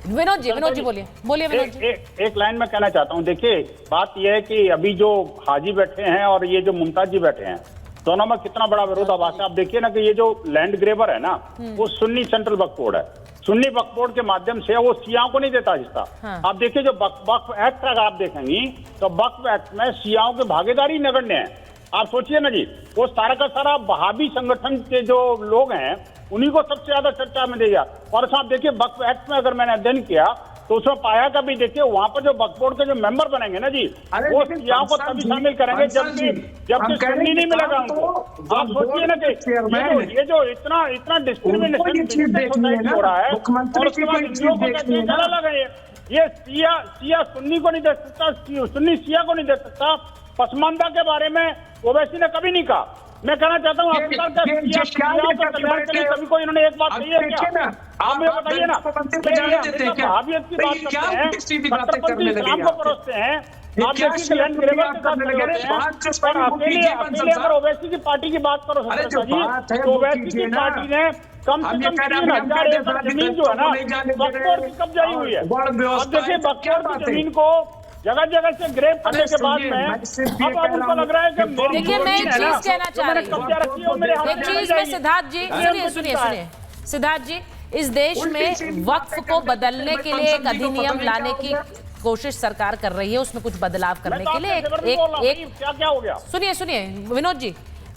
विनोद जी बोलिए विनोद जी। एक लाइन में कहना चाहता हूँ। देखिए, बात यह है कि अभी जो हाजी बैठे हैं और ये जो मुमताज जी बैठे हैं, दोनों में कितना बड़ा विरोधाभास है। आप देखिए ना कि ये जो लैंड ग्रेबर है ना, वो सुन्नी सेंट्रल वक्फ बोर्ड है। सुन्नी वक्फ बोर्ड के माध्यम से वो शियाओं को नहीं देता हिस्सा। हाँ। आप देखिए जो वक्फ एक्ट अगर आप देखेंगी तो वक्फ एक्ट में शियाओं की भागीदारी नगण्य है। आप सोचिए ना जी, वो सारा का सारा वहाबी संगठन के जो लोग हैं उन्हीं को सबसे ज्यादा चर्चा में देगा। और आप देखिए वक्फ एक्ट में अगर मैंने अध्ययन किया तो उसमें पाया का भी देखिए, वहां पर जो वक्फ बोर्ड के जो मेंबर बनेंगे ना जी, वो शियाओं को तभी शामिल करेंगे जबकि सुन्नी नहीं मिलेगा उनको। आप सोचिए ना कि ये जो इतना डिस्क्रिमिनेशन हो रहा है, और उसके बाद हिंदुओं को कहते हैं अलग है। ये शिया सुन्नी को नहीं दे सकता, सुन्नी शिया को नहीं दे सकता। पसमानदा के बारे में ओवैसी ने कभी नहीं कहा। मैं कहना चाहता हूँ कभी कोई इन्होंने एक बात कही है क्या? आप मुझे बताइए ना। वहाबियत की बात करते हैं, कट्टरपंथी इस्लाम को परोसते हैं। आप देखिए लैंड ग्रेबर के साथ अकेले अगर ओवैसी की पार्टी की बात करो जी, तो ओवैसी की पार्टी ने कम से कम 3000 एकड़ जमीन जो है ना वक्फ बोर्ड की कब्जाई हुई है। अब देखिए वक्फ बोर्ड की जमीन को जगह जगह से ग्रेप करने के बाद में अब उनको लग रहा है कि देखिए मैं एक चीज कहना चाह रही हूँ, एक चीज में सिद्धार्थ जी सुनिए सिद्धार्थ जी, इस देश में वक्फ को बदलने के लिए एक अधिनियम लाने की कोशिश सरकार कर रही है, उसमें कुछ बदलाव करने के लिए एक क्या हो गया। सुनिए विनोद जी,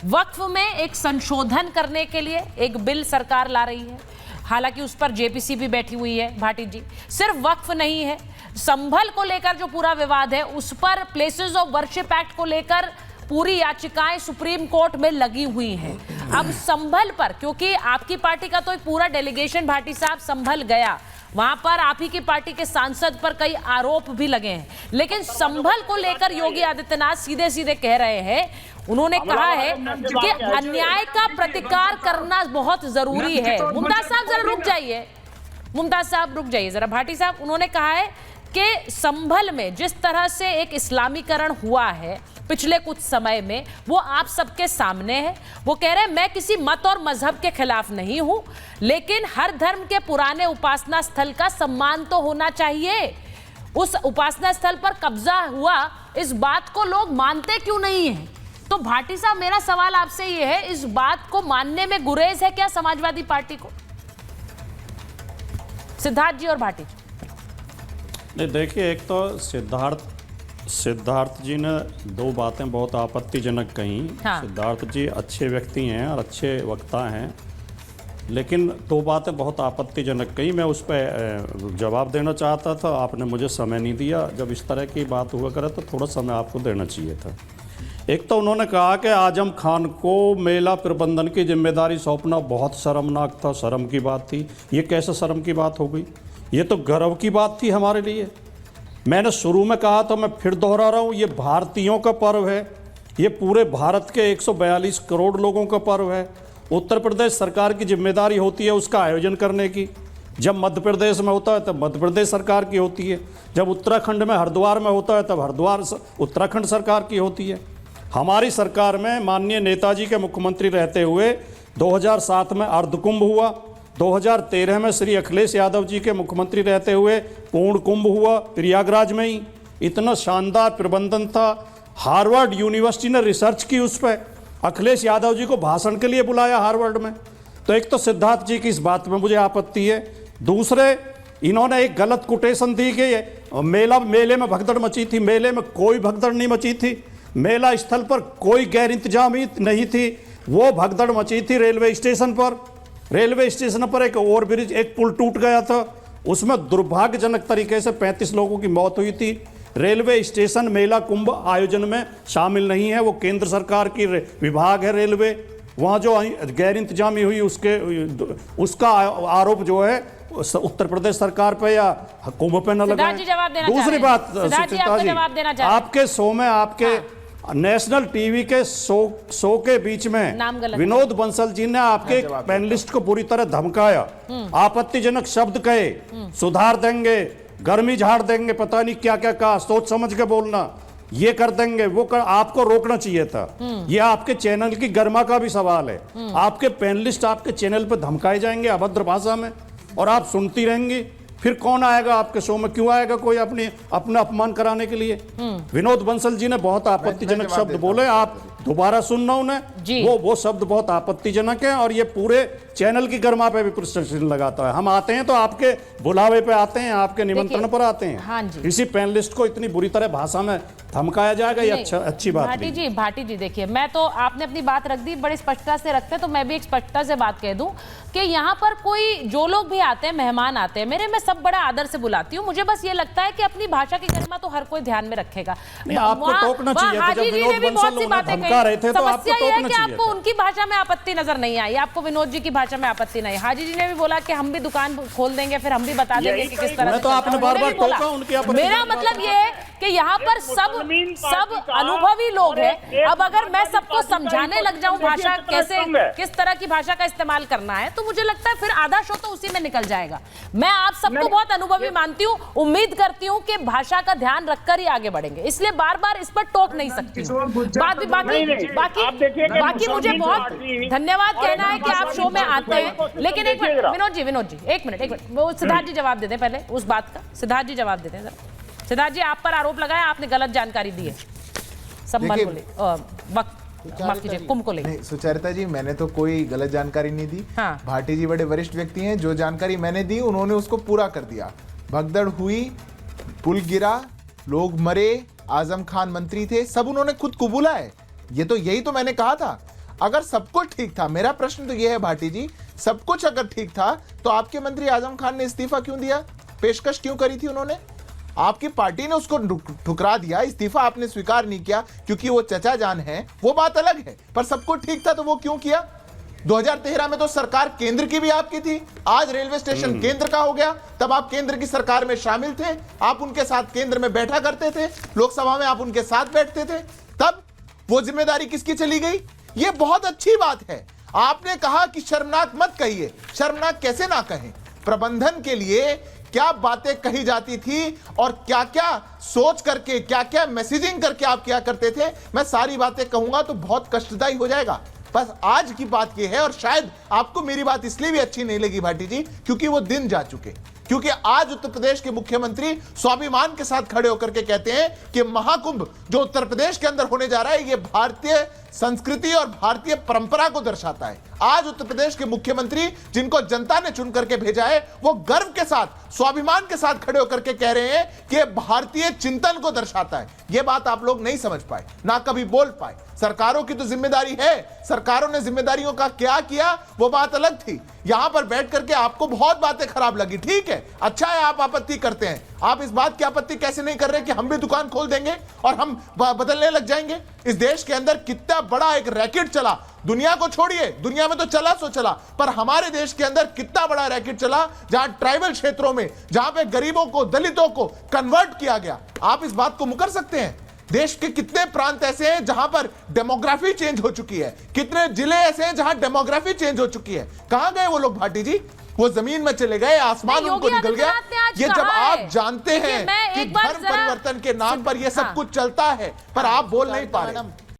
वक्फ में एक संशोधन करने के लिए एक बिल सरकार ला रही है। हालांकि उस पर जेपीसी भी बैठी हुई है भाटी जी। सिर्फ वक्फ नहीं है, संभल को लेकर जो पूरा विवाद है उस पर प्लेसेस ऑफ वर्शिप एक्ट को लेकर पूरी याचिकाएं सुप्रीम कोर्ट में लगी हुई हैं। अब संभल पर, क्योंकि आपकी पार्टी का तो एक पूरा डेलीगेशन भाटी साहब संभल गया, वहां पर आप ही की पार्टी के सांसद पर कई आरोप भी लगे हैं, लेकिन संभल को लेकर योगी आदित्यनाथ सीधे सीधे कह रहे हैं, उन्होंने कहा है कि अन्याय का प्रतिकार करना बहुत जरूरी है। मुमताज साहब जरा रुक जाइए, मुमताज साहब रुक जाइए जरा। भाटी साहब, उन्होंने कहा है कि संभल में जिस तरह से एक इस्लामीकरण हुआ है पिछले कुछ समय में, वो आप सबके सामने है। वो कह रहे हैं मैं किसी मत और मजहब के खिलाफ नहीं हूं, लेकिन हर धर्म के पुराने उपासना स्थल का सम्मान तो होना चाहिए। उस उपासना स्थल पर कब्जा हुआ, इस बात को लोग मानते क्यों नहीं है? तो भाटी साहब, मेरा सवाल आपसे ये है, इस बात को मानने में गुरेज है क्या समाजवादी पार्टी को? सिद्धार्थ जी और भाटी जी। नहीं, देखिए, एक तो सिद्धार्थ जी ने दो बातें बहुत आपत्तिजनक कही। हाँ। सिद्धार्थ जी अच्छे व्यक्ति हैं और अच्छे वक्ता हैं, लेकिन दो बातें बहुत आपत्तिजनक कही। मैं उस पर जवाब देना चाहता था, आपने मुझे समय नहीं दिया। जब इस तरह की बात हुआ करे तो थोड़ा समय आपको देना चाहिए था। एक तो उन्होंने कहा कि आजम खान को मेला प्रबंधन की जिम्मेदारी सौंपना बहुत शर्मनाक था, शर्म की बात थी। ये कैसे शर्म की बात हो गई? ये तो गर्व की बात थी हमारे लिए। मैंने शुरू में कहा था, मैं फिर दोहरा रहा हूँ, ये भारतीयों का पर्व है, ये पूरे भारत के 142 करोड़ लोगों का पर्व है। उत्तर प्रदेश सरकार की जिम्मेदारी होती है उसका आयोजन करने की। जब मध्य प्रदेश में होता है तब मध्य प्रदेश सरकार की होती है, जब उत्तराखंड में हरिद्वार में होता है तब हरिद्वार उत्तराखंड सरकार की होती है। हमारी सरकार में माननीय नेताजी के मुख्यमंत्री रहते हुए 2007 में अर्धकुंभ हुआ, 2013 में श्री अखिलेश यादव जी के मुख्यमंत्री रहते हुए पूर्ण कुंभ हुआ प्रयागराज में ही। इतना शानदार प्रबंधन था। हार्वर्ड यूनिवर्सिटी ने रिसर्च की उस पर, अखिलेश यादव जी को भाषण के लिए बुलाया हार्वर्ड में। तो एक तो सिद्धार्थ जी की इस बात में मुझे आपत्ति है। दूसरे, इन्होंने एक गलत कोटेशन दी कि मेले में भगदड़ मची थी। मेले में कोई भगदड़ नहीं मची थी, मेला स्थल पर कोई गैर इंतजामी नहीं थी। वो भगदड़ मची थी रेलवे स्टेशन पर। रेलवे स्टेशन पर एक ओवरब्रिज, एक पुल टूट गया था, उसमें दुर्भाग्यजनक तरीके से 35 लोगों की मौत हुई थी। रेलवे स्टेशन मेला कुंभ आयोजन में शामिल नहीं है, वो केंद्र सरकार की विभाग है रेलवे। वहाँ जो गैर इंतजामी हुई उसका आरोप जो है उत्तर प्रदेश सरकार पे या कुंभ पे न लगाए। दूसरी बात, आपके शो में, आपके नेशनल टीवी के शो के बीच में विनोद बंसल जी ने आपके पैनलिस्ट को पूरी तरह धमकाया, आपत्तिजनक शब्द कहे, सुधार देंगे, गर्मी झाड़ देंगे, पता नहीं क्या क्या कहा, सोच समझ के बोलना, ये कर देंगे, वो कर। आपको रोकना चाहिए था। ये आपके चैनल की गरिमा का भी सवाल है। आपके पैनलिस्ट आपके चैनल पर धमकाए जाएंगे अभद्र भाषा में और आप सुनती रहेंगी। फिर कौन आएगा आपके शो में? क्यों आएगा कोई अपना अपमान कराने के लिए? विनोद बंसल जी ने बहुत आपत्तिजनक शब्द बोले, आप दोबारा सुनना उन्हें। वो शब्द बहुत आपत्तिजनक है और ये पूरे चैनल की गरिमा पे भी प्रश्न लगाता है। हम आते हैं तो आपके बुलावे पे आते हैं, आपके निमंत्रण पर आते हैं। हाँ जी। किसी पैनलिस्ट को इतनी बुरी तरह भाषा में धमकाया जाएगा, ये अच्छी बात नहीं। भाटी जी देखिए, मैं तो आपने अपनी बात रख दी बड़ी स्पष्टता से रखते, तो मैं भी एक स्पष्टता से बात कह दूं कि यहाँ पर कोई जो लोग भी आते हैं, मेहमान आते हैं मेरे, मैं सब बड़ा आदर से बुलाती हूँ। मुझे बस ये लगता है कि अपनी भाषा की गरिमा तो हर कोई ध्यान में रखेगा। आपको टोकना चाहिए। हाजी जी ने भी बहुत सी बातें कही। समस्या ये है कि आपको उनकी भाषा में आपत्ति नजर नहीं आई, आपको विनोद जी की भाषा में आपत्ति नहीं। हाजी जी ने भी बोला कि हम भी दुकान खोल देंगे, फिर हम भी बता देंगे कि किस तरह। तो आपने बार-बार टोका उनकी आपत्ति। मेरा मतलब ये है कि यहाँ पर सब अनुभवी लोग हैं। अब अगर मैं सबको समझाने लग जाऊं भाषा कैसे, किस तरह की भाषा का इस्तेमाल करना है, तो मुझे लगता है फिर आधा शो तो उसी में निकल जाएगा। मैं आप सबको बहुत अनुभवी मानती हूँ, उम्मीद करती हूँ कि भाषा का ध्यान रखकर ही आगे बढ़ेंगे, इसलिए बार बार इस पर टोक नहीं सकती। बाकी मुझे बहुत धन्यवाद कहना है कि आप शो में आते हैं, लेकिन एक मिनट विनोद जी एक मिनट वो सिद्धार्थ जी जवाब देते हैं पहले उस बात का। सिद्धार्थ जी जवाब देते हैं जरा। सिद्धार्थ जी, आप पर आरोप लगाया आपने गलत जानकारी दी है संबंध को लेकर, कुंभ को लेकर। सुचरिता जी, मैंने तो कोई गलत जानकारी नहीं दी। हाँ। भाटी जी बड़े वरिष्ठ व्यक्ति हैं, जो जानकारी मैंने दी उन्होंने उसको पूरा कर दिया। भगदड़ हुई, पुल गिरा, लोग मरे, आजम खान मंत्री थे, सब उन्होंने खुद कबूला है। ये तो यही तो मैंने कहा था। अगर सब कुछ ठीक था, मेरा प्रश्न तो ये है भाटी जी, सब कुछ अगर ठीक था तो आपके मंत्री आजम खान ने इस्तीफा क्यों दिया? पेशकश क्यों करी थी उन्होंने? आपकी पार्टी ने उसको ठुकरा दिया, इस्तीफा आपने स्वीकार नहीं किया क्योंकि वो चचा जान है, वो बात अलग है। पर सब कुछ ठीक था तो वो क्यों किया? 2013 में तो सरकार केंद्र की भी आपकी थी, आज रेलवे स्टेशन केंद्र का हो गया, तब आप केंद्र की सरकार में शामिल थे, आप उनके साथ केंद्र में बैठा करते थे, लोकसभा में आप उनके साथ बैठते थे, तब वो जिम्मेदारी किसकी चली गई? ये बहुत अच्छी बात है। आपने कहा कि शर्मनाक मत कहिए, शर्मनाक कैसे ना कहें? प्रबंधन के लिए क्या बातें कही जाती थी और क्या क्या सोच करके, क्या क्या मैसेजिंग करके आप क्या करते थे, मैं सारी बातें कहूंगा तो बहुत कष्टदायी हो जाएगा। बस आज की बात यह है, और शायद आपको मेरी बात इसलिए भी अच्छी नहीं लगी भाटी जी, क्योंकि वो दिन जा चुके। क्योंकि आज उत्तर प्रदेश के मुख्यमंत्री स्वाभिमान के साथ खड़े होकर के कहते हैं कि महाकुंभ जो उत्तर प्रदेश के अंदर होने जा रहा है, ये भारतीय संस्कृति और भारतीय परंपरा को दर्शाता है। आज उत्तर प्रदेश के मुख्यमंत्री, जिनको जनता ने चुन करके भेजा है, वो गर्व के साथ, स्वाभिमान के साथ खड़े होकर के कह रहे हैं कि भारतीय चिंतन को दर्शाता है। यह बात आप लोग नहीं समझ पाए, ना कभी बोल पाए। सरकारों की तो जिम्मेदारी है, सरकारों ने जिम्मेदारियों का क्या किया वो बात अलग थी। यहां पर बैठ करके आपको बहुत बातें खराब लगी, ठीक है, अच्छा है, आप आपत्ति करते हैं। आप इस बात की आपत्ति कैसे नहीं कर रहे कि हम भी दुकान खोल देंगे और हम बदलने लग जाएंगे? इस देश के अंदर कितना बड़ा एक रैकेट चला, दुनिया को छोड़िए, दुनिया में तो चला सो चला, पर हमारे देश के अंदर कितना बड़ा रैकेट चला, जहां ट्राइबल क्षेत्रों में, जहां पे गरीबों को, दलितों को कन्वर्ट किया गया। आप इस बात को मुकर सकते हैं? देश के कितने प्रांत ऐसे हैं जहां पर डेमोग्राफी चेंज हो चुकी है, कितने जिले ऐसे हैं जहां डेमोग्राफी चेंज हो चुकी है। कहां गए वो लोग भाटी जी? वो जमीन में चले गए, आसमान उनको निकल गया। ये जब आप जानते हैं कि धर्म परिवर्तन के नाम पर ये सब कुछ चलता है, पर आप बोल नहीं पा रहे।